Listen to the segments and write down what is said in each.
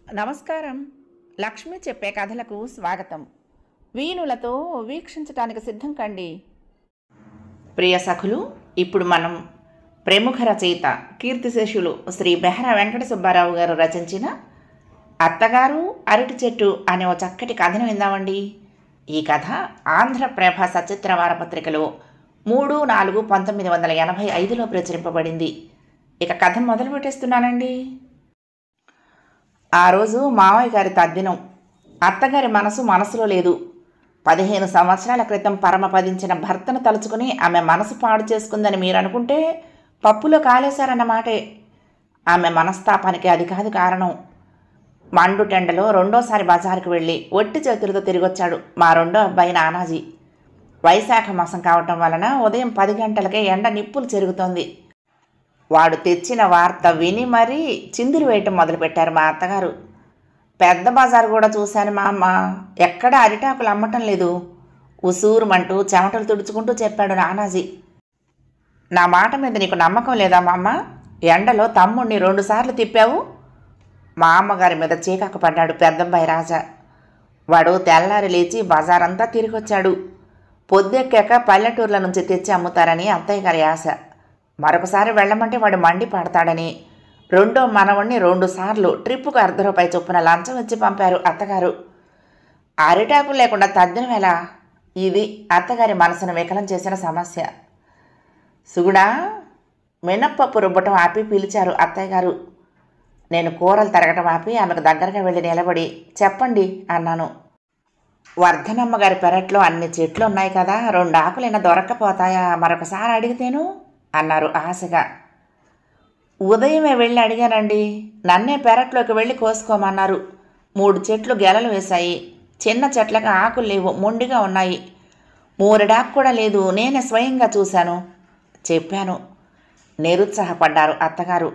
నమస్కారం. లక్ష్మి చెప్పే కథలకు స్వాగతం. వీణులతో వీక్షించటానికి సిద్ధం కండి. ప్రియ సఖులు, ఇప్పుడు మనం ప్రముఖ రచయిత కీర్తిశేషులు శ్రీ బెహరా వెంకట సుబ్బారావు గారు రచించిన అత్తగారు అరటి చెట్టు అనే ఓ చక్కటి కథను విందామండి. ఈ కథ ఆంధ్రప్రభ సచిత్ర వారపత్రికలో 3/4/1985లో ప్రచురింపబడింది. ఇక కథ మొదలు పెట్టేస్తున్నానండి. ఆ రోజు మావయ్య గారి తద్దినం. అత్తగారి మనసులో లేదు. 15 సంవత్సరాల క్రితం పరమపదించిన భర్తను తలుచుకుని ఆమె మనసు పాడు చేసుకుందని మీరు అనుకుంటే పప్పులో కాలేశారన్నమాటే. ఆమె మనస్తాపానికి అది కాదు కారణం. మండుటెండలో రెండోసారి బజారుకు వెళ్ళి ఒట్టి చేతులతో తిరిగొచ్చాడు మా రెండో అబ్బాయి నానాజీ. వైశాఖ మాసం కావటం వలన ఉదయం 10 గంటలకే ఎండ నిప్పులు చెరుగుతోంది. వాడు తెచ్చిన వార్త విని మరీ చిందులు వేయటం మొదలుపెట్టారు మా అత్తగారు. పెద్ద బజారు కూడా చూశాను మా అమ్మ, ఎక్కడ అరిటాకులు అమ్మటం లేదు, ఉసూరుమంటూ చెమటలు తుడుచుకుంటూ చెప్పాడు నానాజీ. నా మాట మీద నీకు నమ్మకం లేదా మా అమ్మ? ఎండలో తమ్ముడిని 2 సార్లు తిప్పావు. మా అమ్మగారి మీద చీకాకు పడ్డాడు పెద్దబ్బాయి రాజా. వాడు తెల్లారి లేచి బజారంతా తిరిగొచ్చాడు. పొద్దెక్కాక పల్లెటూర్ల నుంచి తెచ్చి అమ్ముతారని అత్తయ్య గారి ఆశ. మరొకసారి వెళ్ళమంటే వాడు మండి పడతాడని రెండో మనవణ్ణి 2 సార్లు ట్రిప్పుకు ₹1/2 చొప్పున లంచం ఇచ్చి పంపారు అత్తగారు. అరిటాకులు లేకుండా తద్దినం ఎలా? ఇది అత్తగారి మనసును వికలం చేసిన సమస్య. సుగుడా, మినప్పప్పు రుబ్బటం ఆపి పిలిచారు అత్తయ్య గారు. నేను కూరలు తరగటం ఆపి ఆమెకు దగ్గరగా వెళ్ళి నిలబడి చెప్పండి అన్నాను. వర్ధనమ్మ గారి పెరట్లో అన్ని చెట్లు ఉన్నాయి కదా, 2 ఆకులైనా దొరక్కపోతాయా, మరొకసారి అడిగితేను అన్నారు ఆశగా. ఉదయమే వెళ్ళి అడిగానండి. నన్నే పెరట్లోకి వెళ్ళి కోసుకోమన్నారు. 3 చెట్లు గెలలు వేశాయి. చిన్న చెట్లకు ఆకులు లేవు, మొండిగా ఉన్నాయి. 3 ఆకు కూడా లేదు, నేనే స్వయంగా చూశాను చెప్పాను. నిరుత్సాహపడ్డారు అత్తగారు.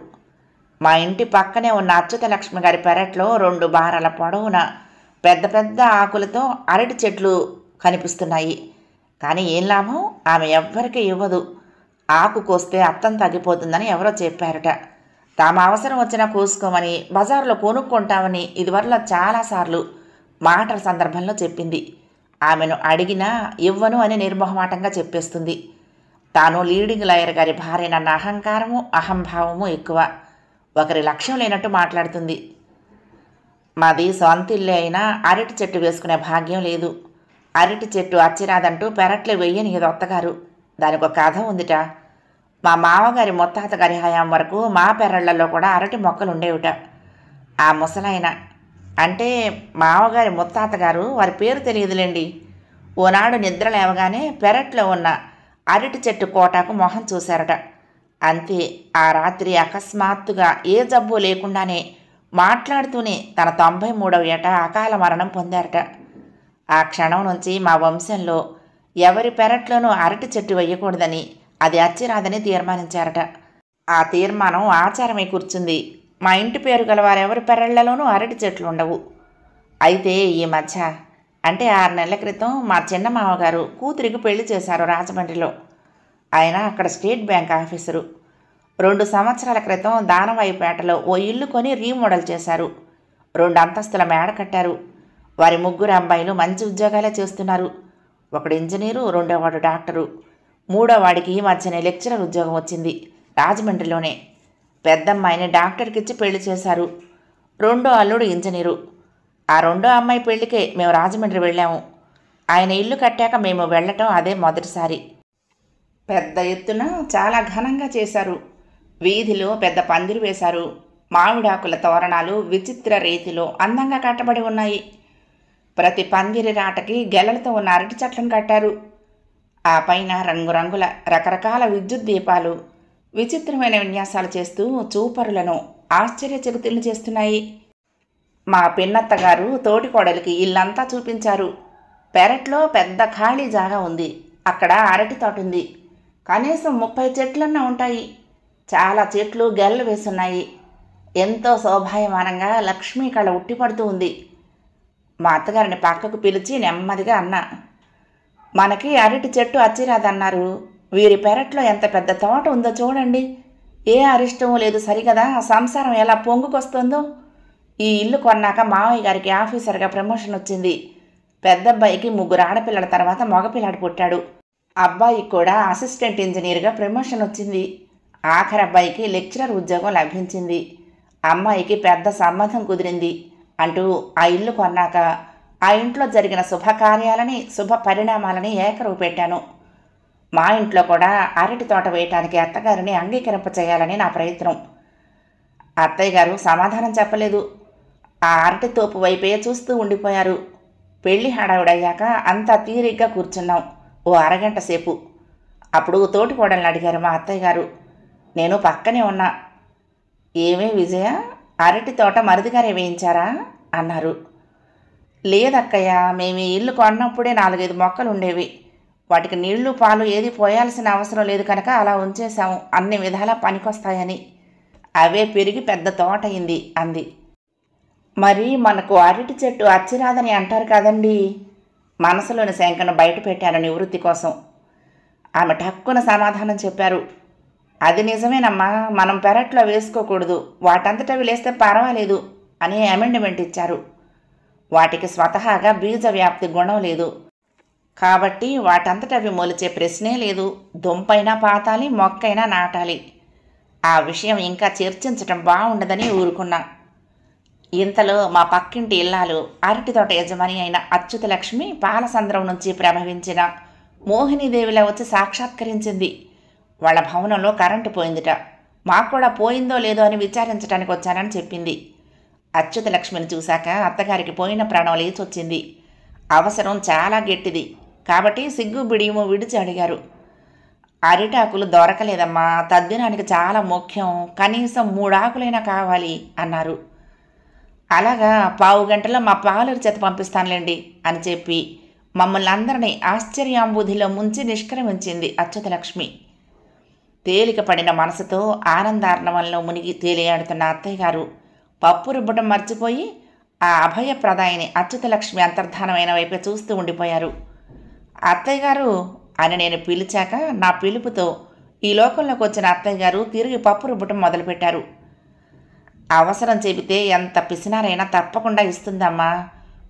మా ఇంటి పక్కనే ఉన్న అచ్యుతలక్ష్మి గారి పెరట్లో 2 బారాల పొడవున పెద్ద పెద్ద ఆకులతో అరటి చెట్లు కనిపిస్తున్నాయి. కానీ ఏం లాభం, ఆమె ఎవ్వరికీ ఇవ్వదు. ఆకు కోస్తే అత్తం తగ్గిపోతుందని ఎవరో చెప్పారట. తాము అవసరం వచ్చినా కోసుకోమని, బజార్లో కొనుక్కుంటామని ఇదివరలో చాలాసార్లు మాటల సందర్భంలో చెప్పింది. ఆమెను అడిగినా ఇవ్వను అని నిర్మోహమాటంగా చెప్పేస్తుంది. తాను లీడింగ్ లాయర్ గారి భార్యనన్న అహంకారము అహంభావము ఎక్కువ. ఒకరి లక్ష్యం లేనట్టు మాట్లాడుతుంది. మాది సొంత ఇల్లే అయినా అరటి చెట్టు వేసుకునే భాగ్యం లేదు. అరటి చెట్టు అచ్చిరాదంటూ పెరట్లో వెయ్యని ఇది అత్తగారు. దానికి ఒక కథ ఉందిట. మా మామగారి ముత్తాతగారి హయాం వరకు మా పెరళ్లలో కూడా అరటి మొక్కలు ఉండేవిట. ఆ ముసలాయన అంటే మామగారి ముత్తాతగారు, వారి పేరు తెలియదులేండి, ఓనాడు నిద్ర లేవగానే పెరట్లో ఉన్న అరటి చెట్టు కోటాకు మొహం చూశారట. అంతే, ఆ రాత్రి అకస్మాత్తుగా ఏ జబ్బు లేకుండానే మాట్లాడుతూనే తన 93వ ఏట అకాల మరణం పొందారట. ఆ క్షణం నుంచి మా వంశంలో ఎవరి పెరట్లోనూ అరటి చెట్టు వేయకూడదని, అది అచ్చిరాదని తీర్మానించారట. ఆ తీర్మానం ఆచారమై కూర్చుంది. మా ఇంటి పేరు గల వారెవరి పెరళ్లలోనూ అరటి చెట్లు ఉండవు. అయితే ఈ మధ్య అంటే 6 నెలల క్రితం మా చిన్న మామగారు కూతురికి పెళ్లి చేశారు రాజమండ్రిలో. ఆయన అక్కడ స్టేట్ బ్యాంక్ ఆఫీసరు. 2 సంవత్సరాల క్రితం దానవాయిపేటలో ఓ ఇల్లు కొని రీమోడల్ చేశారు. 2 అంతస్తుల మేడ కట్టారు. వారి 3 అబ్బాయిలు మంచి ఉద్యోగాలే చేస్తున్నారు. ఒకడు ఇంజనీరు, రెండోవాడు డాక్టరు, మూడోవాడికి ఈ మధ్యనే లెక్చరర్ ఉద్యోగం వచ్చింది రాజమండ్రిలోనే. పెద్దమ్మాయిని డాక్టర్కిచ్చి పెళ్లి చేశారు. రెండో అల్లుడు ఇంజనీరు. ఆ రెండో అమ్మాయి పెళ్లికే మేము రాజమండ్రి వెళ్ళాము. ఆయన ఇల్లు కట్టాక మేము వెళ్ళటం అదే మొదటిసారి. పెద్ద ఎత్తున చాలా ఘనంగా చేశారు. వీధిలో పెద్ద పందిరి వేశారు. మామిడాకుల తోరణాలు విచిత్ర రీతిలో అందంగా కట్టబడి ఉన్నాయి. ప్రతి పందిరి రాటకి గెలలతో ఉన్న అరటి చెట్లను కట్టారు. ఆ పైన రంగురంగుల రకరకాల విద్యుత్ దీపాలు విచిత్రమైన విన్యాసాలు చేస్తూ చూపరులను ఆశ్చర్యచకితులను చేస్తున్నాయి. మా పిన్నత్తగారు తోటికోడలికి ఇల్లంతా చూపించారు. పెరట్లో పెద్ద ఖాళీ జాగా ఉంది. అక్కడ అరటి తోట ఉంది. కనీసం 30 చెట్లన్నా ఉంటాయి. చాలా చెట్లు గెలలు వేసున్నాయి. ఎంతో శోభాయమానంగా లక్ష్మీ కళ ఉట్టిపడుతూ ఉంది. మా అత్తగారిని పక్కకు పిలిచి నెమ్మదిగా అన్నా, మనకి అరటి చెట్టు అచ్చిరాదన్నారు. వీరి పెరట్లో ఎంత పెద్ద తోట ఉందో చూడండి. ఏ అరిష్టమూ లేదు సరిగదా, సంసారం ఎలా పొంగుకొస్తుందో. ఈ ఇల్లు కొన్నాక మావయ్య గారికి ఆఫీసర్గా ప్రమోషన్ వచ్చింది. పెద్దబ్బాయికి 3 ఆడపిల్లల తర్వాత మగపిల్లాడు పుట్టాడు. అబ్బాయికి కూడా అసిస్టెంట్ ఇంజనీర్గా ప్రమోషన్ వచ్చింది. ఆఖరి అబ్బాయికి లెక్చరర్ ఉద్యోగం లభించింది. అమ్మాయికి పెద్ద సంబంధం కుదిరింది అంటూ ఆ ఇల్లు కొన్నాక ఆ ఇంట్లో జరిగిన శుభకార్యాలని, శుభ పరిణామాలని ఏకరువు పెట్టాను. మా ఇంట్లో కూడా అరటి తోట వేయటానికి అత్తగారిని అంగీకరింపచేయాలని నా ప్రయత్నం. అత్తయ్య గారు సమాధానం చెప్పలేదు. ఆ అరటి తోపు వైపే చూస్తూ ఉండిపోయారు. పెళ్లి హడావుడయ్యాక అంతా తీరిగ్గా కూర్చున్నాం ఓ అరగంట సేపు. అప్పుడు తోటికోడల్ని అడిగారు మా అత్తయ్య గారు. నేను పక్కనే ఉన్నా. ఏమీ విజయ, అరటి తోట మరిదిగారే వేయించారా అన్నారు. లేదక్కయ్య, మేము ఈ ఇల్లు కొన్నప్పుడే 4-5 మొక్కలు ఉండేవి. వాటికి నీళ్లు పాలు ఏది పోయాల్సిన అవసరం లేదు కనుక అలా ఉంచేశాము, అన్ని విధాలా పనికొస్తాయని. అవే పెరిగి పెద్ద తోట అయింది అంది. మరి మనకు అరటి చెట్టు అచ్చిరాదని అంటారు కదండి. మనసులోని శంకను బయట పెట్టాను నివృత్తి కోసం. ఆమె టక్కున సమాధానం చెప్పారు. అది నిజమేనమ్మా, మనం పెరట్లో వేసుకోకూడదు, వాటంతటవి లేస్తే పర్వాలేదు అని అమెండ్మెంట్ ఇచ్చారు. వాటికి స్వతహాగా బీజ వ్యాప్తి గుణం లేదు కాబట్టి వాటంతటవి మొలిచే ప్రశ్నే లేదు. దుంపైనా పాతాలి, మొక్కైనా నాటాలి. ఆ విషయం ఇంకా చర్చించటం బాగుండదని ఊరుకున్నా. ఇంతలో మా పక్కింటి ఇల్లాలు అరటి తోట యజమాని అయిన అచ్యుతలక్ష్మి పాలసంద్రం నుంచి ప్రభవించిన మోహినీదేవిలా వచ్చి సాక్షాత్కరించింది. వాళ్ళ భవనంలో కరెంటు పోయిందిట. మాకు కూడా పోయిందో లేదో అని విచారించడానికి వచ్చానని చెప్పింది. అచ్యుతలక్ష్మిని చూశాక అత్తగారికి పోయిన ప్రాణం లేచొచ్చింది. అవసరం చాలా గట్టిది కాబట్టి సిగ్గు బిడియము విడిచి అడిగారు. అరిటాకులు దొరకలేదమ్మా, తద్దినానికి చాలా ముఖ్యం, కనీసం 3 ఆకులైనా కావాలి అన్నారు. అలాగా, 15 గంటల్లో మా పావులరి చేత పంపిస్తానులేండి అని చెప్పి మమ్మల్ని అందరినీ ఆశ్చర్యాంబుధిలో ముంచి నిష్క్రమించింది అచ్యుతలక్ష్మి. తేలిక పడిన మనసుతో ఆనందార్ణవంలో మునిగి తేలియాడుతున్న అత్తయ్య గారు పప్పు రుబ్బటం మర్చిపోయి ఆ అభయప్రదాయిని అచ్యుతలక్ష్మి అంతర్ధానమైన వైపే చూస్తూ ఉండిపోయారు. అత్తయ్య గారు అని నేను పిలిచాక నా పిలుపుతో ఈ లోకంలోకి వచ్చిన అత్తయ్య గారు తిరిగి పప్పు రుబ్బటం మొదలుపెట్టారు. అవసరం చెబితే ఎంత పిసినారైనా తప్పకుండా ఇస్తుందమ్మా,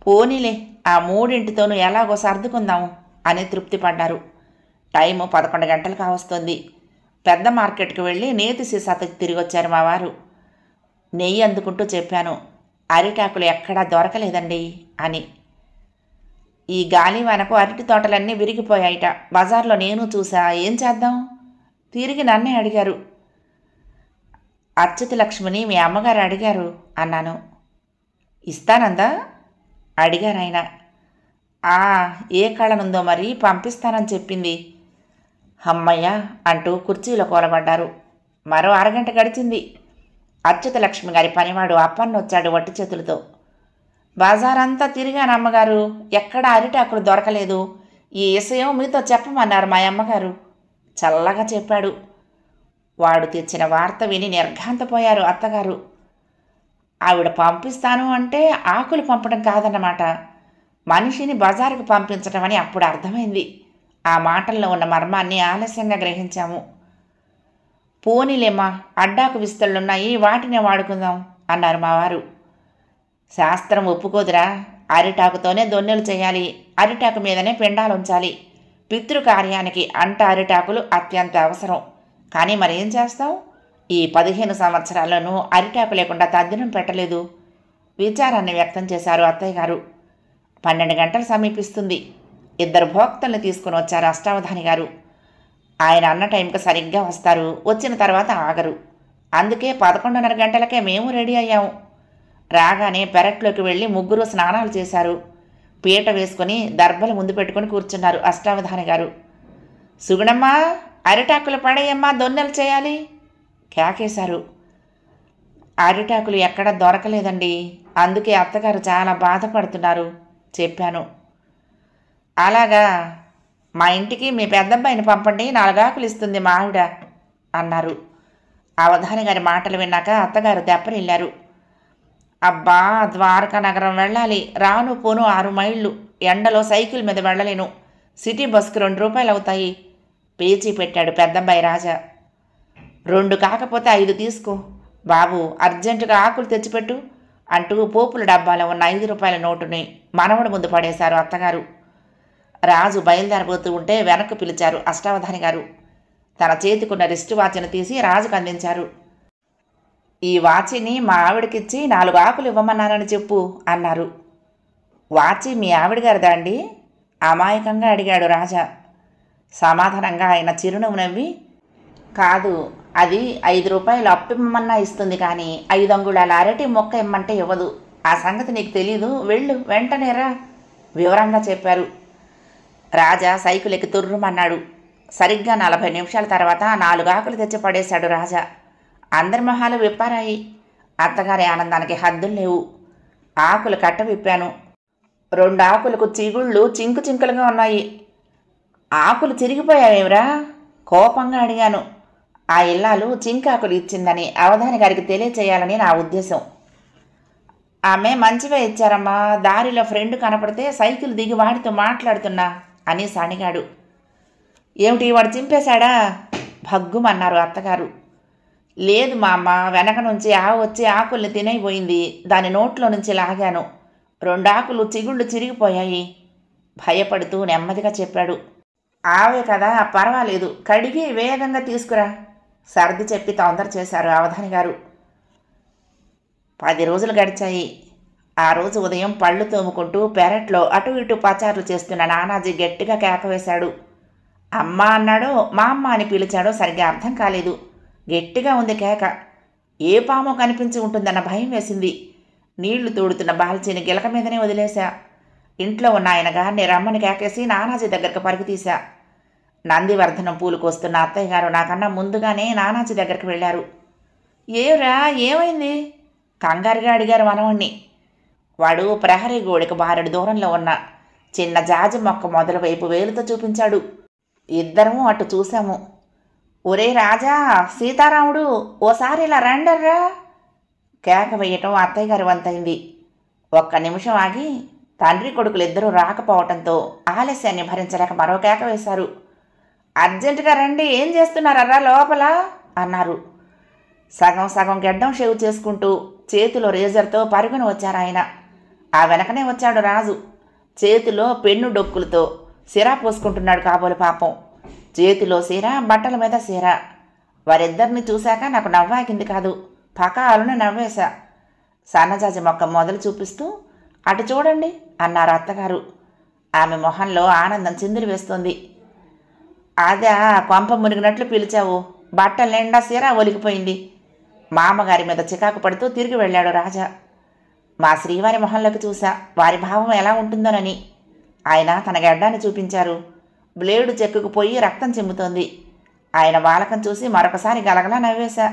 పోనీలే ఆ 3 ఎలాగో సర్దుకుందాము అని తృప్తి పడ్డారు. టైము 11 గంటలు కావస్తుంది. పెద్ద మార్కెట్కి వెళ్ళి నేతి సీసాతో తిరిగి వచ్చారు మా వారు. నెయ్యి అందుకుంటూ చెప్పాను, అరిటాకులు ఎక్కడా దొరకలేదండి అని. ఈ గాలివానకు అరటి తోటలన్నీ విరిగిపోయాయిట. బజార్లో నేను చూసా, ఏం చేద్దాం? తిరిగి నన్నే అడిగారు. అచ్యుతలక్ష్మిని మీ అమ్మగారు అడిగారు అన్నాను. ఇస్తానందా అడిగారాయన. ఏ కళనుందో మరి, పంపిస్తానని చెప్పింది. అమ్మయ్య అంటూ కుర్చీలో కూలబడ్డారు. మరో అరగంట గడిచింది. అచ్యుతలక్ష్మి గారి పనివాడు అప్పన్నొచ్చాడు వట్టి చేతులతో. బజారంతా తిరిగాను అమ్మగారు, ఎక్కడ అరిటాకులు దొరకలేదు. ఈ విషయం మీతో చెప్పమన్నారు మా అమ్మగారు చల్లగా చెప్పాడు. వాడు తెచ్చిన వార్త విని నిర్ఘాంతపోయారు అత్తగారు. ఆవిడ పంపిస్తాను అంటే ఆకులు పంపడం కాదన్నమాట, మనిషిని బజారుకు పంపించడం అని అప్పుడు అర్థమైంది. ఆ మాటల్లో ఉన్న మర్మాన్ని ఆలస్యంగా గ్రహించాము. పోనీలేమ్మా, అడ్డాకు విస్తళ్ళున్నాయి, వాటినే వాడుకుందాం అన్నారు మా వారు. శాస్త్రం ఒప్పుకోదురా, అరిటాకుతోనే దొన్నెలు చేయాలి, అరిటాకు మీదనే పిండాలు ఉంచాలి. పితృకార్యానికి అంట అరిటాకులు అత్యంత అవసరం. కానీ మరేం చేస్తాం, ఈ 15 సంవత్సరాల్లోనూ అరిటాకు లేకుండా తద్దినం పెట్టలేదు. విచారాన్ని వ్యక్తం చేశారు అత్తయ్య గారు. 12 గంటలు సమీపిస్తుంది. 2 భోక్తల్ని తీసుకుని వచ్చారు అష్టావధాని గారు. ఆయన అన్న టైంకి సరిగ్గా వస్తారు, వచ్చిన తర్వాత ఆగరు. అందుకే 11:30 గంటలకే మేము రెడీ అయ్యాము. రాగానే పెరట్లోకి వెళ్ళి 3 స్నానాలు చేశారు. పీట వేసుకొని దర్భలు ముందు పెట్టుకుని కూర్చున్నారు అష్టావధాని గారు. సుగుణమ్మా, అరిటాకులు పడేయమ్మా, దొన్నెలు చేయాలి కేకేశారు. అరిటాకులు ఎక్కడ దొరకలేదండి, అందుకే అత్తగారు చాలా బాధపడుతున్నారు చెప్పాను. అలాగా, మా ఇంటికి మీ పెద్దబ్బాయిని పంపండి, 4 ఆకులు ఇస్తుంది మా ఆవిడ అన్నారు. అవధాని గారి మాటలు విన్నాక అత్తగారు దెప్పరిల్లారు. అబ్బా, ద్వారకా నగరం వెళ్ళాలి, రాను పోను 6 మైళ్ళు, ఎండలో సైకిల్ మీద వెళ్ళలేను, సిటీ బస్కి 2 రూపాయలు అవుతాయి పేచీ పెట్టాడు పెద్దబ్బాయి రాజా. 2 కాకపోతే 5 తీసుకో బాబు, అర్జెంటుగా ఆకులు తెచ్చిపెట్టు, అంటూ పోపుల డబ్బాలో ఉన్న 5 రూపాయల నోటుని మనవడి ముందు పడేశారు అత్తగారు. రాజు బయలుదేరబోతూ ఉంటే వెనక్కు పిలిచారు అష్టావధాని గారు. తన చేతికున్న రిస్ట్ వాచ్ను తీసి రాజుకు అందించారు. ఈ వాచిని మా ఆవిడకిచ్చి 4 ఆకులు ఇవ్వమన్నానని చెప్పు అన్నారు. వాచి మీ ఆవిడ గారిదా అండి? అమాయకంగా అడిగాడు రాజా. సమాధానంగా ఆయన చిరునవ్వు నవ్వి, కాదు, అది 5 రూపాయలు అప్పిమ్మన్నా ఇస్తుంది, కానీ 5 అంగుళాల అరటి మొక్క ఇమ్మంటే ఇవ్వదు. ఆ సంగతి నీకు తెలీదు, వెళ్ళు వెంటనేరా వివరంగా చెప్పారు. రాజా సైకిల్ ఎక్కి తుర్రుమన్నాడు. సరిగ్గా 40 నిమిషాల తర్వాత 4 ఆకులు తెచ్చి పడేశాడు రాజా. అందరి మొహాలు విప్పారాయి. అత్తగారి ఆనందానికి హద్దులు లేవు. ఆకులు కట్ట విప్పాను. 2 ఆకులకు చిగుళ్ళు చింకు చింకులుగా ఉన్నాయి. ఆకులు చిరిగిపోయావేమిరా కోపంగా అడిగాను. ఆ ఇల్లాలు చింకాకులు ఇచ్చిందని అవధాని గారికి తెలియచేయాలని నా ఉద్దేశం. ఆమె మంచివే ఇచ్చారమ్మా, దారిలో ఫ్రెండ్ కనపడితే సైకిల్ దిగి వాడితో మాట్లాడుతున్నా అని సణిగాడు. ఏమిటి, వాడు చింపేశాడా? భగ్గుమన్నారు అత్తగారు. లేదు మా అమ్మ, వెనక నుంచి ఆవు వచ్చి ఆకుల్ని తినైపోయింది. దాని నోట్లో నుంచి లాగాను. 2 ఆకులు చిగుళ్ళు చిరిగిపోయాయి భయపడుతూ నెమ్మదిగా చెప్పాడు. ఆవే కదా, పర్వాలేదు, కడిగి వేగంగా తీసుకురా సర్ది చెప్పి తొందర చేశారు అవధాని గారు. 10 రోజులు గడిచాయి. ఆ రోజు ఉదయం పళ్ళు తోముకుంటూ పెరట్లో అటు ఇటు పచారులు చేస్తున్న నానాజీ గట్టిగా కేక వేశాడు. అమ్మ అన్నాడో మా అమ్మ అని పిలిచాడో సరిగ్గా అర్థం కాలేదు. గట్టిగా ఉంది కేక. ఏ పామో కనిపించి ఉంటుందన్న భయం వేసింది. నీళ్లు తోడుతున్న బాల్చీని గిలక మీదనే వదిలేశా. ఇంట్లో ఉన్న ఆయన గారిని రమ్మని కేకేసి నానాజీ దగ్గరకు పరుగు తీశా. నందివర్ధనం పూలు కోస్తున్న అత్తయ్య గారు నాకన్నా ముందుగానే నానాజీ దగ్గరికి వెళ్ళారు. ఏరా, ఏమైంది? కంగారుగా అడిగారు మనవణ్ణి. వాడు ప్రహరీ గోడికి బారెడు దూరంలో ఉన్న చిన్న జాజి మొక్క మొదల వైపు వేలుతో చూపించాడు. ఇద్దరము అటు చూశాము. ఒరే రాజా, సీతారాముడు, ఓసారి ఇలా రండర్రా కేక వేయటం అత్తయ్య గారి వంతైంది. 1 నిమిషం ఆగి తండ్రి కొడుకులిద్దరూ రాకపోవటంతో ఆలస్యాన్ని భరించలేక మరో కేక వేశారు. అర్జెంటుగా రండి, ఏం చేస్తున్నారర్రా లోపల అన్నారు. సగం సగం గెడ్డం షేవ్ చేసుకుంటూ చేతిలో రేజర్తో పరుగున వచ్చారాయన. ఆ వెనకనే వచ్చాడు రాజు. చేతిలో పెన్ను డొక్కులతో సిరా పోసుకుంటున్నాడు కాబోలు పాపం. చేతిలో సీర, బట్టల మీద సీర. వారిద్దరిని చూశాక నాకు నవ్వాకింది కాదు, పకాలను నవ్వేశా. సన్నజాజి మొక్క మొదలు చూపిస్తూ, అటు చూడండి అన్నారు అత్తగారు. ఆమె మొహంలో ఆనందం చిందులు వేస్తోంది. అదే, కొంప మునిగినట్లు పిలిచావు. బట్టల నిండా సీర ఒలిగిపోయింది. మామగారి మీద చికాకు పడుతూ తిరిగి వెళ్ళాడు రాజా. మా శ్రీవారి మొహంలోకి చూసా, వారి భావం ఎలా ఉంటుందోనని. ఆయన తన గడ్డాన్ని చూపించారు. బ్లేడు చెక్కుకుపోయి రక్తం చెమ్ముతోంది. ఆయన బాలకం చూసి మరొకసారి గలగలా నవ్వేశా.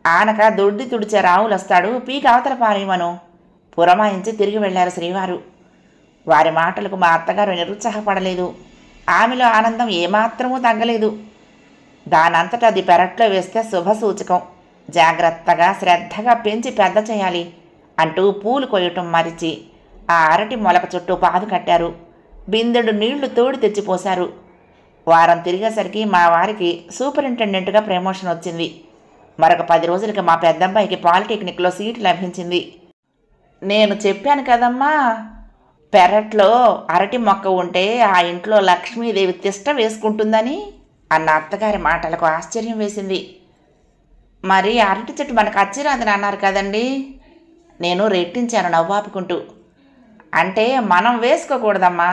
ఆనక దొడ్డి తుడిచే రావులు వస్తాడు, పీక అవతల పారేయమను పురమాయించి తిరిగి వెళ్ళారు శ్రీవారు. వారి మాటలకు మా అత్తగారు నిరుత్సాహపడలేదు. ఆమెలో ఆనందం ఏమాత్రమూ తగ్గలేదు. దానంతటా అది పెరట్లో వేస్తే శుభసూచకం. జాగ్రత్తగా శ్రద్ధగా పెంచి పెద్ద చేయాలి అంటూ పూలు కొయ్యటం మరిచి ఆ అరటి మొలక చుట్టూ పాదు కట్టారు. బిందెడు నీళ్లు తోడి తెచ్చిపోశారు. వారం తిరిగేసరికి మా వారికి సూపరింటెండెంట్గా ప్రమోషన్ వచ్చింది. మరొక 10 రోజులకి మా పెద్దబ్బాయికి పాలిటెక్నిక్లో సీటు లభించింది. నేను చెప్పాను కదమ్మా, పెరట్లో అరటి మొక్క ఉంటే ఆ ఇంట్లో లక్ష్మీదేవి తిష్ట వేసుకుంటుందని అన్న అత్తగారి మాటలకు ఆశ్చర్యం వేసింది. మరి అరటి చెట్టు మనకు అచ్చిరాదని అన్నారు కదండి. నేను రెట్టించాను నవ్వాపుకుంటూ. అంటే మనం వేసుకోకూడదమ్మా.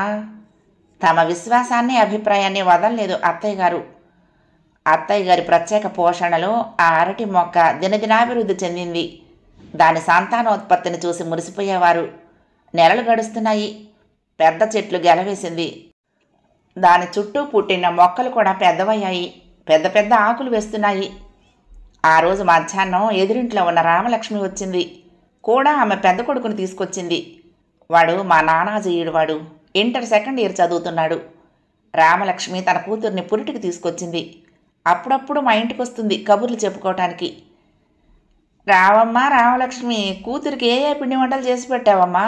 తమ విశ్వాసాన్ని అభిప్రాయాన్ని వదలలేదు అత్తయ్య గారు. అత్తయ్య గారి ప్రత్యేక పోషణలో ఆ అరటి మొక్క దినదినాభివృద్ధి చెందింది. దాని సంతానోత్పత్తిని చూసి మురిసిపోయేవారు. నెలలు గడుస్తున్నాయి. పెద్ద చెట్లు గెలవేసింది. దాని చుట్టూ పుట్టిన మొక్కలు కూడా పెద్దవయ్యాయి. పెద్ద పెద్ద ఆకులు వేస్తున్నాయి. ఆ రోజు మధ్యాహ్నం ఎదురింట్లో ఉన్న రామలక్ష్మి వచ్చింది. కూడా ఆమె పెద్ద కొడుకుని తీసుకొచ్చింది. వాడు మా నానాజీయుడు. వాడు ఇంటర్ 2nd ఇయర్ చదువుతున్నాడు. రామలక్ష్మి తన కూతుర్ని పురిటికి తీసుకొచ్చింది. అప్పుడప్పుడు మా ఇంటికి వస్తుంది కబుర్లు చెప్పుకోవటానికి. రావమ్మా రామలక్ష్మి, కూతురికి ఏ ఏ పిండి వంటలు చేసి పెట్టావమ్మా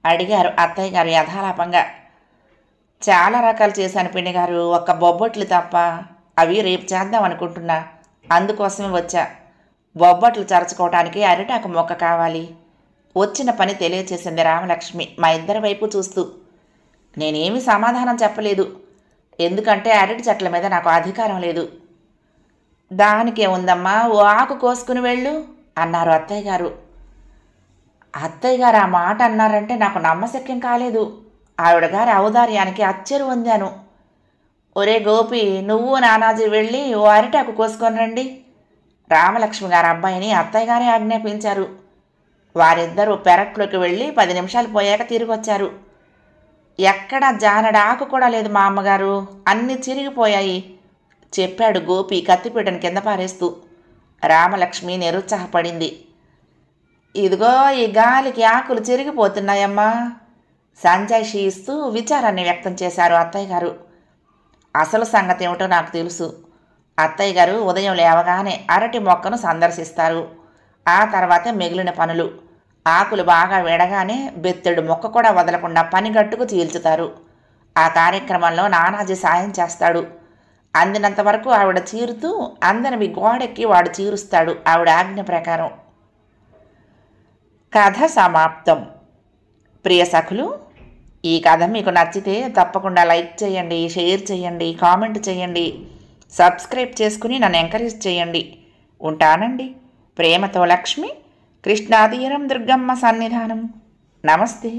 అడిగారు అత్తయ్య గారు యథాలాపంగా. చాలా రకాలు చేశాను పిండి గారు, ఒక్క బొబ్బట్లు తప్ప. అవి రేపు చేద్దాం అనుకుంటున్నా, అందుకోసమే వచ్చా. బొబ్బట్లు చరుచుకోవటానికి అరిటాకు మొక్క కావాలి. వచ్చిన పని తెలియచేసింది రామలక్ష్మి మా ఇద్దరి వైపు చూస్తూ. నేనేమీ సమాధానం చెప్పలేదు, ఎందుకంటే అరటి చెట్ల మీద నాకు అధికారం లేదు. దానికే ఉందమ్మా, ఓ ఆకు కోసుకుని వెళ్ళు అన్నారు అత్తయ్య గారు. అత్తయ్య గారు ఆ మాట అన్నారంటే నాకు నమ్మశక్యం కాలేదు. ఆవిడ గారి ఔదార్యానికి అచ్చెరు పొందాను. ఒరే గోపి, నువ్వు నానాజీ వెళ్ళి ఓ అరిటాకు కోసుకొని రండి. రామలక్ష్మి గారి అబ్బాయిని అత్తయ్య గారే ఆజ్ఞాపించారు. వారిద్దరూ పెరట్లోకి వెళ్ళి 10 నిమిషాలు పోయాక తిరిగి వచ్చారు. ఎక్కడా జానడ ఆకు కూడా లేదు మా అమ్మగారు, అన్నీ చిరిగిపోయాయి చెప్పాడు గోపి కత్తిపీటను కింద పారేస్తూ. రామలక్ష్మి నిరుత్సాహపడింది. ఇదిగో ఈ గాలికి ఆకులు చిరిగిపోతున్నాయమ్మా సంజాయిషి ఇస్తూ విచారాన్ని వ్యక్తం చేశారు అత్తయ్య గారు. అసలు సంగతి ఏమిటో నాకు తెలుసు. అత్తయ్య గారు ఉదయం లేవగానే అరటి మొక్కను సందర్శిస్తారు. ఆ తర్వాతే మిగిలిన పనులు. ఆకులు బాగా విడగానే బెత్తెడు మొక్క కూడా వదలకుండా పనిగట్టుకు చీల్చుతారు. ఆ కార్యక్రమంలో నానాజీ సాయం చేస్తాడు. అందినంత వరకు ఆవిడ చీరుతూ అందరివి గోడెక్కి వాడు చీరుస్తాడు ఆవిడ ఆజ్ఞ ప్రకారం. కథ సమాప్తం. ప్రియ సఖులు, ఈ కథ మీకు నచ్చితే తప్పకుండా లైక్ చేయండి, షేర్ చేయండి, కామెంట్ చేయండి, సబ్స్క్రైబ్ చేసుకుని నన్ను ఎంకరేజ్ చేయండి. ఉంటానండి. ప్రేమతో లక్ష్మి, కృష్ణాతీరం దుర్గమ్మ సన్నిధానం. నమస్తే.